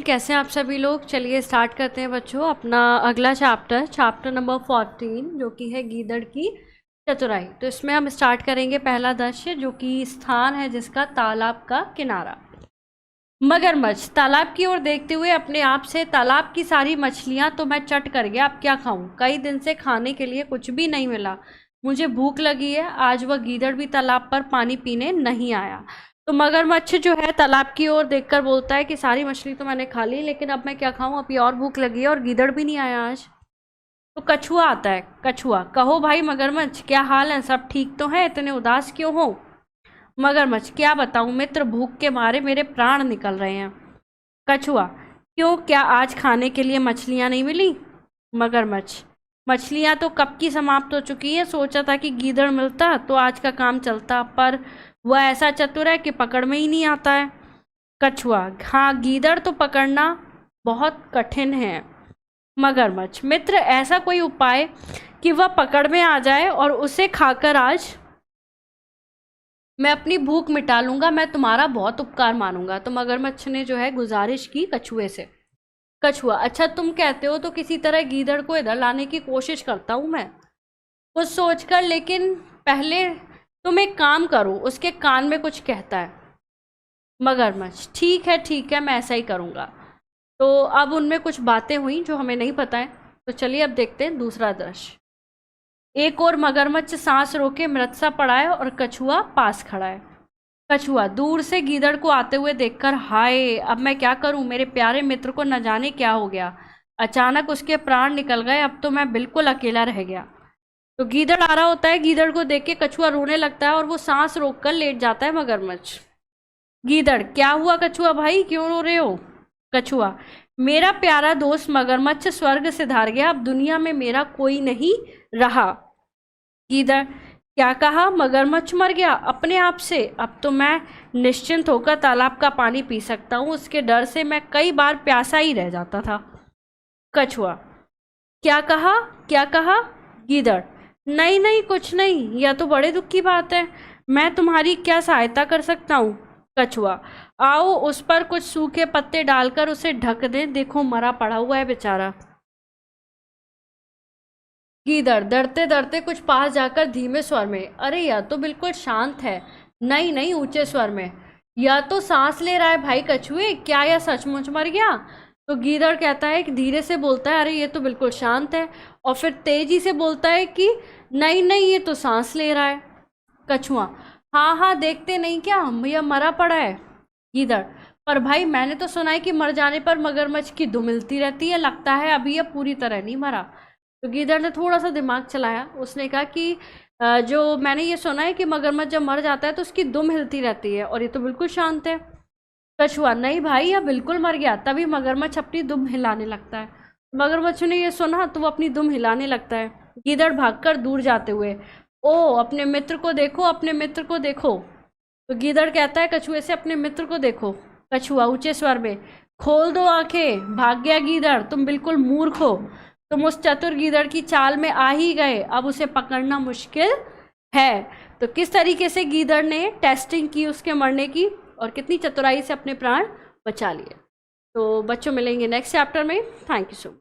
कैसे हैं आप सभी लोग। चलिए स्टार्ट करते हैं बच्चों अपना अगला चैप्टर नंबर 14 जो कि है गीदड़ की चतुराई। तो इसमें हम स्टार्ट करेंगे पहला दृश्य जो कि स्थान है जिसका तालाब का किनारा। मगरमच्छ तालाब की ओर देखते हुए अपने आप से, तालाब की सारी मछलियां तो मैं चट कर गया, अब क्या खाऊं। कई दिन से खाने के लिए कुछ भी नहीं मिला, मुझे भूख लगी है। आज वह गीदड़ भी तालाब पर पानी पीने नहीं आया। तो मगरमच्छ जो है तालाब की ओर देखकर बोलता है कि सारी मछली तो मैंने खा ली, लेकिन अब मैं क्या खाऊं, अभी और भूख लगी है और गीदड़ भी नहीं आया आज। तो कछुआ आता है। कछुआ, कहो भाई मगरमच्छ, क्या हाल है, सब ठीक तो है, इतने उदास क्यों हो। मगरमच्छ, क्या बताऊं मित्र, भूख के मारे मेरे प्राण निकल रहे हैं। कछुआ, क्यों, क्या आज खाने के लिए मछलियां नहीं मिली। मगरमच्छ, मछलियां तो कब की समाप्त हो चुकी हैं, सोचा था कि गीदड़ मिलता तो आज का काम चलता, पर वह ऐसा चतुर है कि पकड़ में ही नहीं आता है। कछुआ, हाँ गीदड़ तो पकड़ना बहुत कठिन है। मगरमच्छ, मित्र ऐसा कोई उपाय कि वह पकड़ में आ जाए और उसे खाकर आज मैं अपनी भूख मिटा लूंगा, मैं तुम्हारा बहुत उपकार मानूंगा। तो मगरमच्छ ने जो है गुजारिश की कछुए से। कछुआ, अच्छा तुम कहते हो तो किसी तरह गीदड़ को इधर लाने की कोशिश करता हूं मैं कुछ सोचकर, लेकिन पहले तुम एक काम करो, उसके कान में कुछ कहता है। मगरमच्छ, ठीक है मैं ऐसा ही करूँगा। तो अब उनमें कुछ बातें हुई जो हमें नहीं पता है। तो चलिए अब देखते हैं दूसरा दृश्य। एक और मगरमच्छ सांस रोके मृत सा पड़ा है और कछुआ पास खड़ा है। कछुआ दूर से गीदड़ को आते हुए देखकर, हाय अब मैं क्या करूं, मेरे प्यारे मित्र को न जाने क्या हो गया, अचानक उसके प्राण निकल गए, अब तो मैं बिल्कुल अकेला रह गया। तो गीदड़ आ रहा होता है, गीदड़ को देख के कछुआ रोने लगता है और वो सांस रोककर लेट जाता है मगरमच्छ। गीदड़, क्या हुआ कछुआ भाई, क्यों रो रहे हो। कछुआ, मेरा प्यारा दोस्त मगरमच्छ स्वर्ग से धार गया, अब दुनिया में मेरा कोई नहीं रहा। गीदड़, क्या कहा, मगरमच्छ मर गया अपने आप से, अब तो मैं निश्चिंत होकर तालाब का पानी पी सकता हूँ, उसके डर से मैं कई बार प्यासा ही रह जाता था। कछुआ, क्या कहा क्या कहा। गीदड़, नहीं कुछ नहीं, यह तो बड़े दुख की बात है, मैं तुम्हारी क्या सहायता कर सकता हूँ। कछुआ, आओ उस पर कुछ सूखे पत्ते डालकर उसे ढक दें, देखो मरा पड़ा हुआ है बेचारा। गीदड़ डरते डरते कुछ पास जाकर धीमे स्वर में, अरे यह तो बिल्कुल शांत है। नहीं ऊंचे स्वर में, यह तो सांस ले रहा है भाई कछुए, क्या यह सचमुच मर गया। तो गीदड़ कहता है कि धीरे से बोलता है, अरे ये तो बिल्कुल शांत है, और फिर तेजी से बोलता है कि नहीं ये तो सांस ले रहा है। कछुआ, हाँ देखते नहीं क्या, यह मरा पड़ा है। गीदड़, पर भाई मैंने तो सुना है कि मर जाने पर मगरमच्छ की दुम मिलती रहती है, लगता है अभी यह पूरी तरह नहीं मरा। तो गीदड़ ने थोड़ा सा दिमाग चलाया, उसने कहा कि जो मैंने ये सुना है कि मगरमच्छ जब मर जाता है तो उसकी दुम हिलती रहती है, और ये तो बिल्कुल शांत है। कछुआ, नहीं भाई यह बिल्कुल मर गया, तभी मगरमच्छ अपनी दुम हिलाने लगता है। मगरमच्छ ने ये सुना तो वो अपनी दुम हिलाने लगता है। गीदड़ भागकर दूर जाते हुए, ओ अपने मित्र को देखो, अपने मित्र को देखो। तो गीदड़ कहता है कछुए से, अपने मित्र को देखो। कछुआ ऊंचे स्वर में, खोल दो आंखें। भाग गया गीदड़, तुम बिल्कुल मूर्ख हो, तुम उस चतुर गीदड़ की चाल में आ ही गए, अब उसे पकड़ना मुश्किल है। तो किस तरीके से गीदड़ ने टेस्टिंग की उसके मरने की, और कितनी चतुराई से अपने प्राण बचा लिए। तो बच्चों मिलेंगे नेक्स्ट चैप्टर में। Thank you so much.